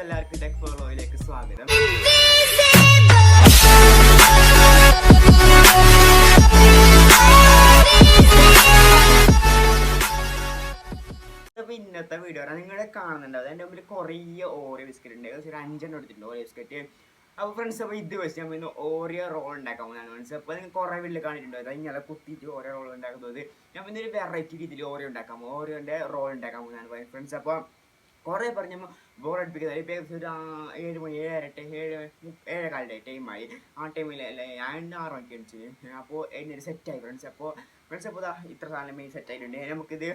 എല്ലാവർക്കും tech4ലേക്ക് സ്വാഗതം. ഇന്നത്തെ വീഡിയോ നിങ്ങളെ കാണുന്നുണ്ടാവും. എൻ്റെ മുമ്പിൽ കുറേ ഓറിയോ ബിസ്ക്കറ്റ് ഉണ്ട്. ഒരു 5 എണ്ണം എടുത്തിട്ടുണ്ട് ഓറിയോ ബിസ്ക്കറ്റ്. അപ്പോൾ ഫ്രണ്ട്സ്, അപ്പോൾ ഇത് വെച്ച് നമ്മൾ ഇന്ന് ഓറിയോ റോൾ ഉണ്ടാക്കാൻ പോകുന്നതാണ് ഫ്രണ്ട്സ്. അപ്പോൾ നിങ്ങൾ കുറേ വീട്ടിൽ കാണിയിട്ടുണ്ടോ? അത് ഇങ്ങനെ കുത്തിയിട്ട് ഓരോ റോൾ ഉണ്ടാക്കുന്നത്. ഞാൻ ഇന്നൊരു വെറൈറ്റി രീതിയിൽ ഓറിയോ ഉണ്ടാക്കാം, ഓറിയോൻ്റെ റോൾ ഉണ്ടാക്കാൻ പോകുന്നതാണ് ഫ്രണ്ട്സ്. അപ്പോൾ കുറേ പറഞ്ഞ് ബോർ അടുപ്പിക്കുന്നത്. ഇപ്പോൾ ഏകദേശം ഒരു 7 മണി 7:15 ടൈമായി. ആ ടൈമിലല്ലേ ഞാൻ 6 മണിക്ക് അടിച്ച്. അപ്പോൾ എന്നൊരു സെറ്റായി ഫ്രണ്ട്സ്. അപ്പോൾ ഇത്ര സാധനം മെയിൻ സെറ്റായിട്ടുണ്ട്. നമുക്കിത്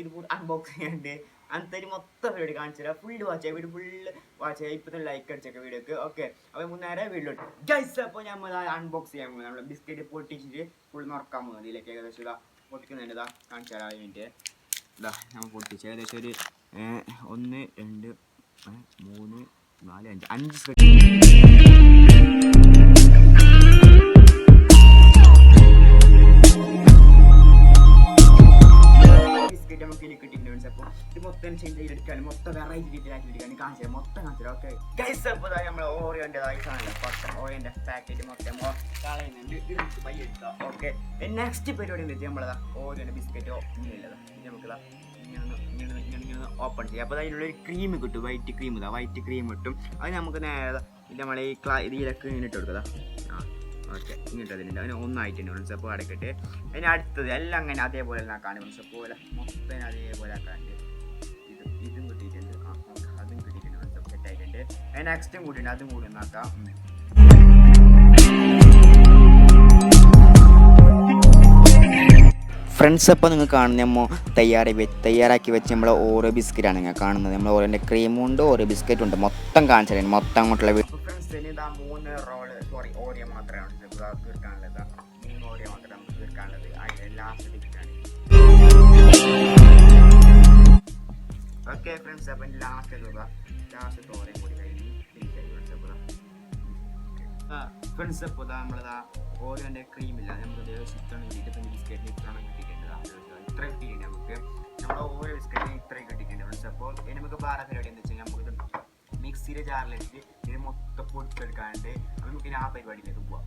ഇത് അൺബോക്സ് ചെയ്യാണ്ട് അന്നത്തെ മൊത്തം വീഡിയോ കാണിച്ചു തരാം. ഫുള്ള് വാച്ച് ചെയ്യാം, വീഡിയോ ഫുള്ള് വാച്ച് ചെയ്യാം. ഇപ്പം തന്നെ ലൈക്ക് അടിച്ചൊക്കെ വീഡിയോക്ക്. ഓക്കെ, അപ്പോൾ നേരെ വീഡിയോട്ട് ഗൈസ്. അപ്പോൾ നമ്മൾ അൺബോക്സ് ചെയ്യാൻ പോകുന്നത് നമ്മൾ ബിസ്ക്കറ്റ് പൊട്ടിച്ചിട്ട് ഫുൾ നോക്കാൻ പോകുന്നത്. ഇതിലേക്ക് ഏകദേശം ഇതാ പൊട്ടിക്കുന്നുണ്ട്. ഇതാ കാണിച്ചു തരാം. അതിൻ്റെ ഇതാ നമ്മൾ പൊട്ടിച്ച് ഏകദേശം ഒരു 1 2 3 4 5 ബിസ്ക്കറ്റ് നമുക്ക് ഇനി കിട്ടിയിട്ടുണ്ട്. അപ്പോൾ ഇത് മൊത്തം ചേഞ്ച് ചെയ്തെടുക്കാനും മൊത്തം വെറൈറ്റി രീതിയിലാക്കിയെടുക്കാനും കാണിച്ചു തരാം, മൊത്തം കാണിച്ചു തരാം. ഓക്കെ ഗൈസ്, അപ്പോൾ നമ്മൾ ഓറിയോൻ്റെതായി സാധനം ഓറിയോൻ്റെ പാക്കറ്റ് മൊത്തം കളയുന്നുണ്ട്. ഇത് പയ്യ എടുക്കാം. ഓക്കെ, നെക്സ്റ്റ് പരിപാടി എന്ന് വെച്ചാൽ നമ്മളതാ ഓറിയോൻ്റെ ബിസ്ക്കറ്റോ ഇങ്ങനെയുള്ളതാ. ഇത് നമുക്കിതാ ഇങ്ങനെ ഓപ്പൺ ചെയ്യാം. അപ്പോൾ അതിനുള്ളൊരു ക്രീം കിട്ടും, വൈറ്റ് ക്രീം. ഇതാ വൈറ്റ് ക്രീം കിട്ടും. അത് നമുക്ക് നേരെ ഇത് നമ്മളെ ഈ ഇതിലൊക്കെ ഇങ്ങനെ ഇട്ട് കൊടുക്കുക. ഓക്കെ, ഇങ്ങോട്ട് അതിനുണ്ട്. അതിന് ഒന്നായിട്ടുണ്ട് ഫ്രണ്ട്സ്. അപ്പോൾ അടക്കട്ടെ. അതിന് അടുത്തത് എല്ലാം അങ്ങനെ അതേപോലെ ആക്കാണ് ഫ്രണ്ട്സ്. പോലെ മൊത്തം അതേപോലെ ആക്കാണ്ട് ഇതും കിട്ടിയിട്ടുണ്ട്. അതും കിട്ടിയിട്ടുണ്ട് ഫ്രണ്ട്സ്. അപ്പോൾ സെറ്റായിട്ടുണ്ട്. അതിന് നെക്സ്റ്റും കൂട്ടിയിട്ടുണ്ട്, അതും കൂടി ഒന്നാക്കാം. ഫ്രണ്ട്സ്, അപ്പോൾ നിങ്ങൾ കാണുന്നത് നമ്മൾ തയ്യാറാക്കി വെച്ച് നമ്മൾ ഓരോ ബിസ്ക്കറ്റാണ് നിങ്ങൾ കാണുന്നത്. നമ്മൾ ഓരോൻ്റെ ക്രീമും ഉണ്ട്, ഓരോ ബിസ്ക്കറ്റും ഉണ്ട്. മൊത്തം കാണിച്ചു തരാം, മൊത്തം അങ്ങോട്ടുള്ള ഫ്രണ്ട്സ്. ഇതാ 3 റോള് ഓറിയോ മാത്രമാണ് തീർക്കാനുള്ളത്. 3 ഓറിയോ മാത്രമേ നമുക്ക് തീർക്കാനുള്ളത്. അതിൻ്റെ ലാസ്റ്റ് ഡിസ്റ്റാണ്. ഓക്കെ ഫ്രണ്ട്സ്, അപ്പം ലാസ്റ്റ് ഓറിയോ കൂടി കഴിഞ്ഞ് ഫ്രണ്ട്സ്. അപ്പോൾ നമ്മളതാ ഓരോൻ്റെ ക്രീമില്ല, നമുക്ക് ഇത്രയാണ് കിട്ടിയിട്ട് ബിസ്ക്കറ്റിന് ഇത്രയാണ് കിട്ടിയിട്ടുണ്ട്. ഇത്ര കിട്ടിയിട്ടുണ്ട് നമുക്ക്. നമ്മുടെ ഓരോ ബിസ്ക്കറ്റിന് ഇത്രയും കിട്ടിയിട്ടുണ്ട് ഫ്രണ്ട്സ്. അപ്പോൾ ഇനി നമുക്ക് വേറെ പരിപാടി എന്താ വെച്ചാൽ നമുക്കിത് മിക്സിയുടെ ജാറിലിട്ട് ഇത് മൊത്തം പൊടിച്ചെടുക്കാണ്ട് നമുക്ക് ആ പരിപാടിയിലേക്ക് പോവാം.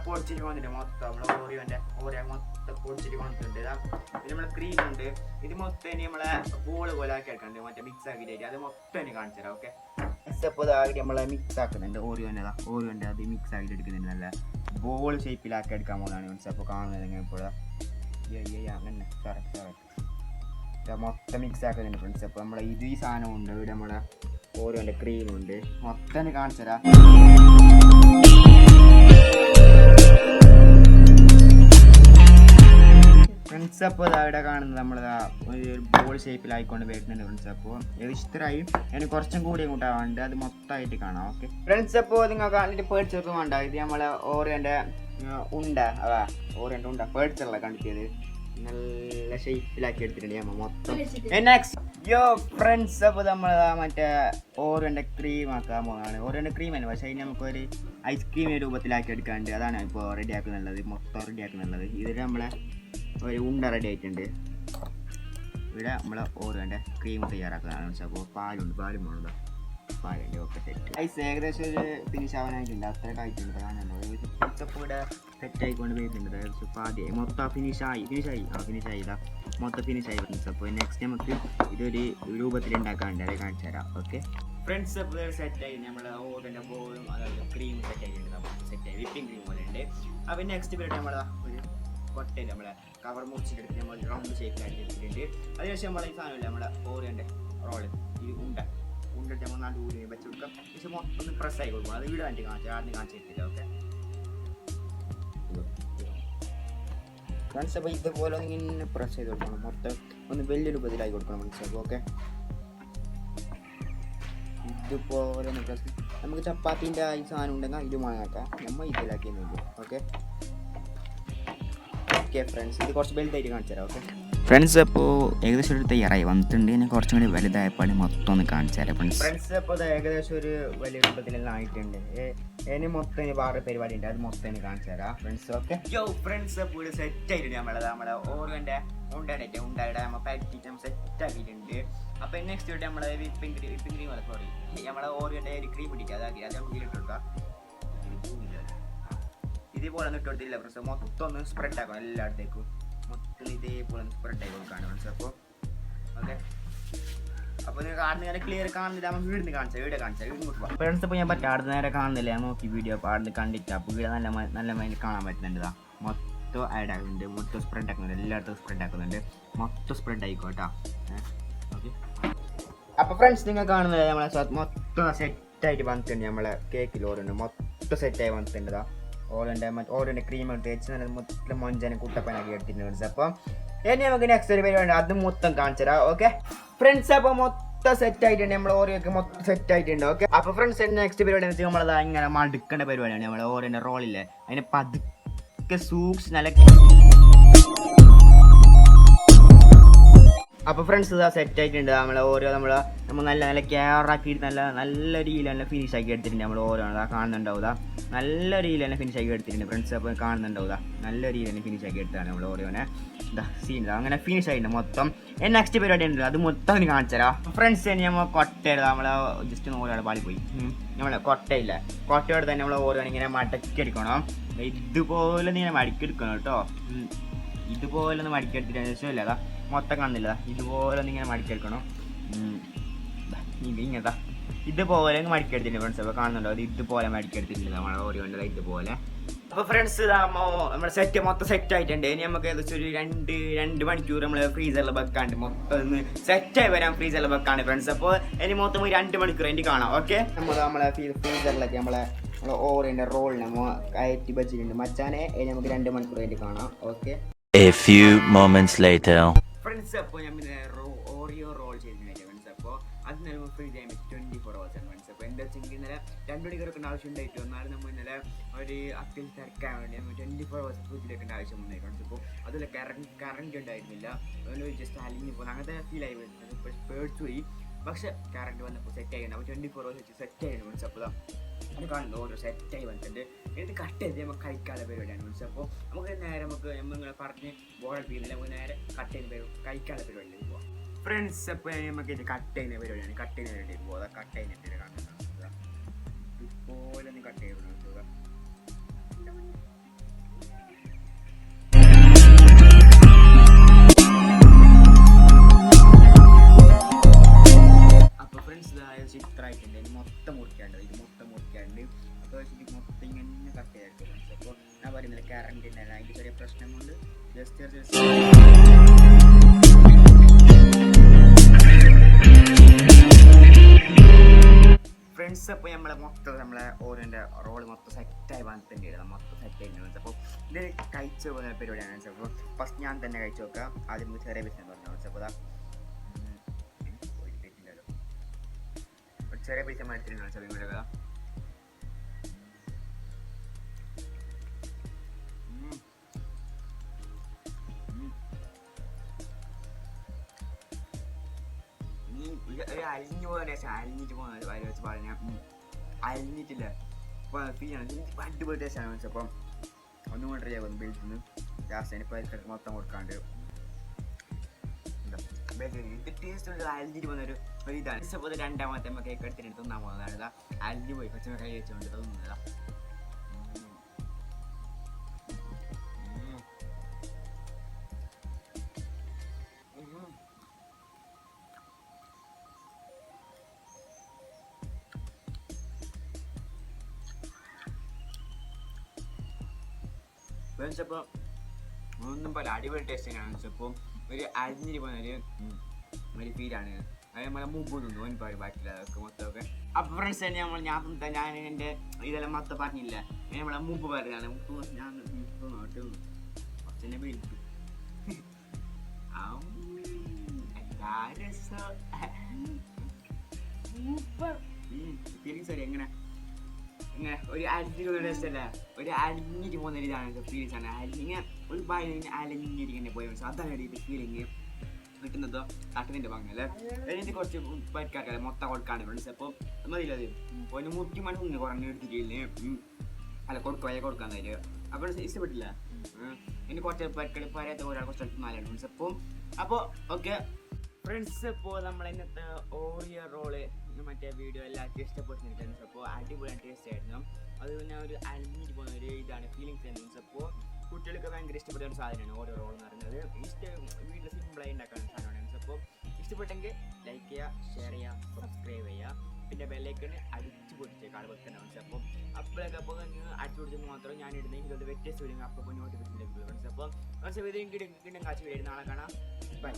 പൊടിച്ചിട്ട് വന്നിട്ട് മൊത്തം നമ്മളെ ഓരോ മൊത്തം പൊടിച്ചിട്ട് വന്നിട്ടുണ്ട്. പിന്നെ നമ്മളെ ക്രീം ഉണ്ട്. ഇത് മൊത്തം ഇനി നമ്മളെ ബോൾ പോലെ ആക്കി എടുക്കണ്ട്, മറ്റേ മിക്സ് ആക്കിയിട്ട് അത് മൊത്തം ഇനി കാണിച്ചു തരാം. ഓക്കെ, അപ്പോൾ ആക്കി നമ്മളെ മിക്സ് ആക്കുന്നുണ്ട്. ഓറിയോൻ്റെ അത് മിക്സ് ആക്കിയിട്ട് എടുക്കുന്നുണ്ട്. നല്ല ബോൾ ഷേപ്പിലാക്കി എടുക്കാൻ പോകുന്നതാണ് ഫ്രണ്ട്സ്. അപ്പോൾ കാണുന്നത് എങ്ങനെ ഇപ്പോൾ അങ്ങനെ മൊത്തം മിക്സ് ആക്കുന്നുണ്ട് ഫ്രണ്ട്സ്. അപ്പോൾ നമ്മളെ ഇത് ഈ സാധനം ഉണ്ട്. ഇവിടെ നമ്മളെ ഓറിയോൻ്റെ ക്രീമുണ്ട്. മൊത്തം കാണിച്ചു തരാം. ഫ്രണ്ട്സ്, അപ്പോൾ ഇവിടെ കാണുന്നത് നമ്മളതാ ഒരു ബോൾ ഷേപ്പിലായിക്കൊണ്ട് വരുന്നുണ്ട് ഫ്രണ്ട്സ്. അപ്പോൾ ഇത് ഇഷ്ടമായി. അതിന് കുറച്ചും കൂടി ഇങ്ങോട്ടാവാണ്ട് അത് മൊത്തമായിട്ട് കാണാം. ഓക്കെ ഫ്രണ്ട്സ്, അപ്പോൾ നിങ്ങൾ കണ്ടിട്ട് പേടിച്ചൊക്കെ വേണ്ട. ഇത് നമ്മളെ ഓറിയോൻ്റെ ഉണ്ട പേടിച്ചുള്ള കണ്ടിട്ടത് നല്ല ഷേപ്പിലാക്കി എടുത്തിട്ടുണ്ട് നമ്മൾ മൊത്തം. നെക്സ്റ്റ് ഫ്രണ്ട്സ്, അപ്പോൾ നമ്മൾ മറ്റേ ഓറിയോൻ്റെ ക്രീം ആക്കാൻ പോകുന്നതാണ്. ഓറിയോൻ്റെ ക്രീം തന്നെ, പക്ഷേ അതിന് നമുക്കൊരു ഐസ്ക്രീം രൂപത്തിലാക്കി എടുക്കാണ്ട് അതാണ് ഇപ്പോൾ റെഡിയാക്കുന്നുള്ളത്, മൊത്തം റെഡിയാക്കുന്നുള്ളത്. ഇതിൽ നമ്മളെ ഒരു ഉണ്ട റെഡി ആയിട്ടുണ്ട്. ഇവിടെ നമ്മൾ ഓരോൻ്റെ ക്രീം തയ്യാറാക്കുന്നതാണ്. അപ്പോൾ പാലും വേണം, പാലുണ്ട്. ഓക്കെ, സെറ്റ് ഐസ് ഏകദേശം ഒരു ഫിനിഷ് ആവാനായിട്ടുണ്ട്. അത്ര ആയിട്ടുണ്ട്. ഇപ്പോൾ ഇവിടെ സെറ്റ് ആയിക്കൊണ്ട് വരുന്നുണ്ട്. ഇപ്പോൾ ആദ്യം മൊത്തം ഫിനിഷായി ഇതാ മൊത്തം ഫിനിഷായി ഫ്രണ്ട്സ്. അപ്പോൾ നെക്സ്റ്റ് നമുക്ക് ഇതൊരു രൂപത്തിൽ ഉണ്ടാക്കാറുണ്ട്, അത് കാണിച്ചു തരാം. ഓക്കെ ഫ്രണ്ട്സ്, അപ്പോൾ സെറ്റായി നമ്മൾ ഓറിയോൻ്റെ ബോളും അതായത് ക്രീം സെറ്റ് ആയിട്ടുണ്ട്. സെറ്റായി വിപ്പിംഗ് ക്രീം പോലെ ഉണ്ട്. അപ്പോൾ നെക്സ്റ്റ് പീരീഡ് നമ്മൾ ഒരു കൊട്ടയിൽ നമ്മളെ കവർ മുറിച്ചിട്ടെടുത്ത് നമ്മൾ റൗണ്ട് ഷേപ്പിലാക്കി എടുത്തിട്ടുണ്ട്. അതിനുശേഷം നമ്മളെ ഈ സാധനമില്ല നമ്മുടെ ഓറിയോൻ്റെ റോള് ഈ ഉണ്ടിട്ട് നമ്മൾ നടുവിൽ വെച്ച് കൊടുക്കാം. പക്ഷെ മൊത്തം ഒന്ന് പ്രസ് ആയി കൊടുക്കും. അത് വീട് ആദ്യം കാണിച്ചിട്ടില്ല. ഓക്കെ ഫ്രണ്ട്സ്, അപ്പോൾ ഇതുപോലെ ഇങ്ങനെ പ്രസ് ചെയ്ത് കൊടുക്കണം. മൊത്തം ഒന്ന് വലിയ രൂപത്തിലായി കൊടുക്കണം ഫ്രണ്ട്സ്. അപ്പോൾ ഓക്കെ, ഇതുപോലെ നമുക്ക് ചപ്പാത്തിൻ്റെ ഈ സാധനം ഉണ്ടെങ്കിൽ ഇത് വാങ്ങാക്കാം. നമ്മൾ ഇതിലാക്കിയൊന്നുമില്ല. ഓക്കെ ഓക്കെ ഫ്രണ്ട്സ്, ഇത് കുറച്ച് വലുതായിട്ട് കാണിച്ചു തരാം. ഓക്കെ ഫ്രണ്ട്സ്, അപ്പോൾ ഏകദേശം ഒരു തയ്യാറായി വന്നിട്ടുണ്ട്. ഞാൻ കുറച്ചും കൂടി വലുതായപ്പോൾ മൊത്തം ഒന്ന് കാണിച്ചു തരാം ഫ്രണ്ട്സ്. അപ്പോൾ അത് ഏകദേശം ഒരു വലിയ രൂപത്തിലെല്ലാം ആയിട്ടുണ്ട്. ഇനി മൊത്തം വേറെ പരിപാടി ഉണ്ട്, അത് മൊത്തം കാണിച്ചു തരാം ഫ്രണ്ട്സ്. ഓക്കെ ഫ്രണ്ട്സ്, അപ്പോൾ ഇവിടെ സെറ്റ് ആയിട്ടുണ്ട്. നമ്മളെ ഓരോൻ്റെ ഉണ്ടായിട്ട് നമ്മൾ പാക്കിട്ട് നമ്മൾ സെറ്റ് ആക്കിയിട്ടുണ്ട്. അപ്പോൾ നെക്സ്റ്റ് ആയിട്ട് നമ്മളെ വിപ്പിംഗ് ക്രീം അല്ല, സോറി, നമ്മളെ ഓരോൻ്റെ ഒരു ക്രീം ഇട്ടിട്ട് അതാക്കി അത് നമുക്ക് ഇട്ട് കൊടുക്കാം. ഇതേപോലെ ഒന്നും ഇട്ട് കൊടുത്തില്ല ഫ്രണ്ട്സ്, മൊത്തം ഒന്ന് സ്പ്രെഡ് ആക്കണം എല്ലായിടത്തേക്കും. മൊത്തം ഇതേപോലെ ഒന്ന് സ്പ്രെഡ് ആയി കൊടുക്കാണ് ഫ്രണ്ട്സ്. അപ്പോൾ നിങ്ങൾക്ക് ആടുന്ന നേരെ ക്ലിയർ കാണുന്നില്ല, നമ്മൾ വീടിന് കാണിച്ചാൽ വീഡിയോ കാണിച്ചാൽ വീട് ഫ്രണ്ട്സ്. അപ്പോൾ ഞാൻ ആടുന്ന നേരെ കാണുന്നില്ല, ഞാൻ നോക്കി വീഡിയോ അപ്പോൾ ആടുന്ന് കണ്ടിട്ട് അപ്പോൾ വീട് നല്ല മൈൻഡ് കാണാൻ പറ്റുന്നുണ്ട്. മൊത്തം ആഡ് ആക്കുന്നുണ്ട്, മൊത്തം സ്പ്രെഡ് ആക്കുന്നുണ്ട്, എല്ലായിടത്തും സ്പ്രെഡ് ആക്കുന്നുണ്ട്, മൊത്തം സ്പ്രെഡ് ആയിക്കോട്ടോ. ഓക്കെ അപ്പോൾ ഫ്രണ്ട്സ്, നിങ്ങൾ കാണുന്നത് നമ്മളെ മൊത്തം സെറ്റായിട്ട് വന്നിട്ടുണ്ട്. നമ്മളെ കേക്കിൽ ഓരോണ്ട് മൊത്തം സെറ്റായി വന്നിട്ടുണ്ട്. ഓരോൻ്റെ ക്രീം തേച്ച് നല്ല മൊത്തം മൊഞ്ചനെ കുട്ടപ്പനാക്കി എടുത്തിട്ടുണ്ട്. അപ്പം ഇനി നമുക്ക് നെക്സ്റ്റ് ഒരു പരിപാടി അത് മൊത്തം കാണിച്ചു തരാം. ഓക്കെ ഫ്രണ്ട്സ്, അപ്പോൾ മൊത്തം സെറ്റ് ആയിട്ടുണ്ട്, നമ്മൾ ഓരോയൊക്കെ മൊത്തം സെറ്റ് ആയിട്ടുണ്ട്. ഓക്കെ അപ്പോൾ ഫ്രണ്ട്സ്, നെക്സ്റ്റ് പരിപാടി വെച്ചാൽ നമ്മളത് ഇങ്ങനെ മടുക്കേണ്ട പരിപാടിയാണ്. നമ്മൾ ഓരോൻ്റെ റോളില്ലേ അതിനെ പതുക്കെ സൂക്ഷിച്ച് നല്ല. അപ്പോൾ ഫ്രണ്ട്സ്, ഇതാ സെറ്റ് ആയിട്ടുണ്ട്. നമ്മൾ നല്ല കെയറാക്കിയിട്ട് നല്ല രീതിയിൽ തന്നെ ഫിനിഷ് ആക്കി എടുത്തിട്ടുണ്ട്. നമ്മൾ ഓരോ കാണുന്നുണ്ടാവുക, നല്ല രീതിയിൽ തന്നെ ഫിനിഷ് ആക്കി എടുത്തിട്ടുണ്ട് ഫ്രണ്ട്സ്. അപ്പോൾ കാണുന്നുണ്ടാവുക, നല്ല രീതിയിൽ തന്നെ ഫിനിഷ് ആക്കി എടുത്താണ് നമ്മൾ ഓരോനെ സീൻ അങ്ങനെ ഫിനിഷ് ആയിട്ടുണ്ട് മൊത്തം. നെക്സ്റ്റ് പരിപാടി ഉണ്ട്, അത് മൊത്തം കാണിച്ചു തരാം ഫ്രണ്ട്സ്. നമ്മൾ കൊട്ടയില്ല, നമ്മൾ ജസ്റ്റ് ഓരോ പാളി പോയി. നമ്മളെ കൊട്ടയില്ല, കൊട്ടയോടെ തന്നെ നമ്മൾ ഓരോ ഇങ്ങനെ മടക്കി എടുക്കണം. ഇതുപോലെ ഇങ്ങനെ മടക്കി എടുക്കണം കേട്ടോ. ഇതുപോലെ ഒന്ന് മടക്കി എടുത്തിട്ട് ശേഷമല്ല, അതാ മൊത്തം കാണുന്നില്ല, ഇതുപോലെ ഒന്ന് ഇങ്ങനെ മടക്കിയെടുക്കണം. ഇങ്ങനത്തെ ഇതുപോലെ മടക്കിയെടുത്തിട്ടുണ്ട് ഫ്രണ്ട്സ്. അപ്പോൾ കാണുന്നുണ്ടോ, അത് ഇതുപോലെ മടക്കിയെടുത്തിട്ടുണ്ട് നമ്മളെ ഓരോണ്ട് ഇതുപോലെ. അപ്പോൾ ഫ്രണ്ട്സ്, നമ്മുടെ സെറ്റ് മൊത്തം സെറ്റ് ആയിട്ടുണ്ട്. ഇനി നമുക്ക് ഏകദേശം ഒരു രണ്ട് മണിക്കൂർ നമ്മൾ ഫ്രീസറിൽ വെക്കാണ്ട് മൊത്തം ഒന്ന് സെറ്റായി വരാൻ ഫ്രീസറിൽ വെക്കാണ്ട് ഫ്രണ്ട്സ്. അപ്പോൾ ഇനി മൊത്തം 2 മണിക്കൂർ എനിക്ക് കാണാം. ഓക്കെ നമ്മളെ ഫ്രീസറിലൊക്കെ നമ്മളെ ഓരോൻ്റെ റോളിനെ കയറ്റി വെച്ചിട്ടുണ്ട് മച്ചാനെ. ഇനി നമുക്ക് 2 മണിക്കൂർ വേണ്ടി കാണാം. Okay A few moments later. Friends, അപ്പോൾ ഞാൻ ഓറിയോ റോൾ ചെയ്തിട്ടുണ്ട് ഫ്രണ്ട്സ്. അപ്പോൾ അത് നമ്മൾ ഫ്രീ ചെയ്യാൻ പറ്റും 24 hours ഫ്രണ്ട്സ്. അപ്പോൾ എന്താ വെച്ചെങ്കിൽ ഇന്നലെ 2 മണിക്കൂറൊക്കെ ആവശ്യം ഉണ്ടായിട്ട് എന്നാലും നമ്മൾ ഇന്നലെ ഒരു അത്യാവശ്യം തിരക്കാൻ വേണ്ടി നമ്മൾ 24 hours ഫ്രിഡ്ജിൽ വെക്കേണ്ട ആവശ്യം വന്നായി ഫ്രണ്ട്സ്. അപ്പോൾ അതിൽ കറണ്ട് ഉണ്ടായിരുന്നില്ല, അതുകൊണ്ട് ജസ്റ്റ് അലിഞ്ഞ് പോകുന്നത് അങ്ങനത്തെ ഫീലായി വരുന്നത്. പേടിച്ചു പോയി, പക്ഷെ കറണ്ട് വന്നപ്പോൾ സെറ്റ് ആയിട്ടുണ്ട്. അപ്പോൾ 24 hours വെച്ച് സെറ്റ് ആയിരുന്നു ഫ്രണ്ട്സ്. അപ്പോൾ അത് കാണുന്നത് ഓരോ സെറ്റായി വന്നിട്ടുണ്ട്. ഇത് കട്ട് ചെയ്ത് നമുക്ക് കഴിക്കാനുള്ള പരിപാടിയാണ് ഫ്രണ്ട്സ്. അപ്പോൾ നമുക്ക് നേരെ നിങ്ങളെ പറഞ്ഞ് ബോറടിപ്പിക്കുന്നില്ല, നമുക്ക് നേരെ കട്ട് ചെയ്യുന്ന കഴിക്കാനുള്ള പരിപാടിയിലേക്ക് പോകാം ഫ്രണ്ട്സ്. അപ്പോൾ നമുക്ക് ഇത് കട്ട് ചെയ്യുന്ന പരിപാടിയാണ്, കട്ട് ചെയ്യുന്ന പരിപാടിയിലേക്ക് പോകാം. കട്ട് ചെയ്യുന്ന കാണുന്നത് ഇതുപോലെ ഒന്ന് കട്ട് ചെയ്ത് നോക്കുക. അപ്പോൾ ഫ്രണ്ട്സ്, ചിത്രമായിട്ടുണ്ട്. ഇത് മൊത്തം മുറിക്കാണ്ട്, അപ്പോൾ ഇത് മൊത്തം ഇങ്ങനെ കട്ട് ചെയ്തെടുക്കും ഫ്രണ്ട്സ്. അപ്പോൾ ഞാൻ പറയുന്നില്ല കറണ്ട് ഉണ്ടല്ല, അതിൻ്റെ ചെറിയ പ്രശ്നം കൊണ്ട് ജസ്റ്റ് ഫ്രണ്ട്സ്. അപ്പോൾ നമ്മളെ ഓരോൻ്റെ റോള് മൊത്തം സെറ്റായി വന്നിട്ടുണ്ട്, മൊത്തം സെറ്റ് ആയിട്ടുണ്ട്. അപ്പോൾ ഇത് കഴിച്ച് പോകുന്ന പരിപാടിയാണ്. അപ്പോൾ ഫസ്റ്റ് ഞാൻ തന്നെ കഴിച്ച് നോക്കാം. ആദ്യം ചെറിയ പീസ് പറഞ്ഞു ഫ്രണ്ട്സ്. അപ്പോൾ ചെറിയ പൈസ എടുത്തിട്ടുണ്ട് ചെറിയ വീടൊക്കെ. അലിഞ്ഞു പോകുന്ന ടേസ്റ്റ്, അലിഞ്ഞിട്ട് പോകുന്നത് വരി വെച്ച് പറഞ്ഞാൽ അലിഞ്ഞിട്ടില്ല. അപ്പോൾ ഫീലാണ് അടിപൊളി ടേസ്റ്റാണ് മനസ്സിൽ. അപ്പം ഒന്നും കൊണ്ട് ട്രൈ ആകുന്നു ബെൽറ്റിന്ന് ലാസ്റ്റ് അതിന് മൊത്തം കൊടുക്കാണ്ട് ഇത് ടേസ്റ്റ് ഉണ്ട്. അലിഞ്ഞിട്ട് പോകുന്നൊരു ഇതാണ്. അപ്പോൾ രണ്ടാമത്തെ നമ്മൾ കേക്ക് എടുത്തിട്ട് തിന്നാൻ പോകുന്നതാണ്. അലിഞ്ഞു പോയി കൊച്ചു കൈ വെച്ചുകൊണ്ട് തോന്നുന്നതാ. അപ്പോൾ ഒന്നും പോലെ അടിപൊളി ടേസ്റ്റിനാണ്. അപ്പോൾ ഒരു അരിഞ്ഞിട്ട് പോകുന്നൊരു ഫീലാണ്. അത് നമ്മളെ മുമ്പ് തിന്നു ഒരുപാട് ബാക്കില്ല അതൊക്കെ മൊത്തമൊക്കെ. അപ്പോൾ ഫ്രണ്ട്സ് തന്നെ ഞാൻ എൻ്റെ ഇതെല്ലാം മൊത്തം പറഞ്ഞില്ല, നമ്മളെ മുമ്പ് പറഞ്ഞാണ് ഞാൻ കുറച്ചെന്നെ വിളിക്കും. ഫീലിങ്സ് അറിയാം ഇങ്ങനെ ഇങ്ങനെ ഒരു അലിഞ്ഞിട്ട് പോകുന്ന ടേസ്റ്റ് അല്ല, ഒരു അലിഞ്ഞിട്ട് പോകുന്ന ഒരു ഇതാണ് ഫീലിങ്സ് ആണ്. ഇങ്ങനെ ഒരു ബായി അലിഞ്ഞിരിങ്ങനെ പോയി മനസ്സിലാവും. അതാണ് ഇത് ഫീലിങ് കിട്ടുന്നതോ തട്ടിൻ്റെ പങ്കല്ലേ. എനിക്ക് കുറച്ച് പരിക്കാർക്കല്ലേ മൊത്തം കൊടുക്കാണ്ട് ഫ്രണ്ട്സ്. അപ്പോൾ മതിയില്ലത് ഒരു മുക്കി മണിക്കൂർ കുറഞ്ഞ് എടുത്തിട്ടില്ലേ അല്ല കൊടുക്കാൻ തരും. അപ്പോൾ ഇഷ്ടപ്പെട്ടില്ല. എനിക്ക് കുറച്ച് പരിക്കടി പറയാത്ത ഒരാൾ കുറച്ച് നാലാണ് ഫ്രണ്ട്സ്. അപ്പോൾ ഓക്കെ ഫ്രണ്ട്സ്. ഇപ്പോൾ നമ്മൾ ഇന്നത്തെ ഓറിയോ റോള് മറ്റേ വീഡിയോ എല്ലാവർക്കും ഇഷ്ടപ്പെട്ടിട്ടുണ്ട് ഫ്രണ്ട്സ്. അപ്പോൾ അടിപൊളി ടേസ്റ്റ് ആയിരുന്നു. അത് പിന്നെ ഒരു അലിഞ്ഞിട്ട് പോകുന്ന ഒരു ഇതാണ് ഫീലിങ്സ് ഫ്രണ്ട്സ്. അപ്പോൾ കുട്ടികൾക്ക് ഭയങ്കര ഇഷ്ടപ്പെട്ട ഒരു സാധനമാണ് ഓരോ റോൾ എന്ന് പറയുന്നത്. വീട്ടിൽ സിമ്പിളായി ഉണ്ടാക്കുന്ന സാധനമാണ് ഫ്രണ്ട്സ്. അപ്പോൾ ഇഷ്ടപ്പെട്ടെങ്കിൽ ലൈക്ക് ചെയ്യുക, ഷെയർ ചെയ്യുക, സബ്സ്ക്രൈബ് ചെയ്യുക, പിന്നെ ബെല്ലൈക്കണ് അടിച്ചു പൊടിച്ചേക്കാൾ വെക്കണം ഫ്രണ്ട്സ്. അപ്പോൾ അപ്പോഴൊക്കെ അപ്പോൾ അടിച്ചു പൊടിച്ചെങ്കിൽ മാത്രമേ ഞാൻ ഇടുന്നെങ്കിൽ ഇതൊരു വ്യത്യസ്ത വീഡിയോ അപ്പോൾ നോട്ടിഫിക്കേഷൻ ലഭിക്കുള്ളൂ ഫ്രണ്ട്സ്. അപ്പോൾ വീഡിയോ കിട്ടും കാശ് വീഡിയോ നാളെ കാണാം. ബൈ.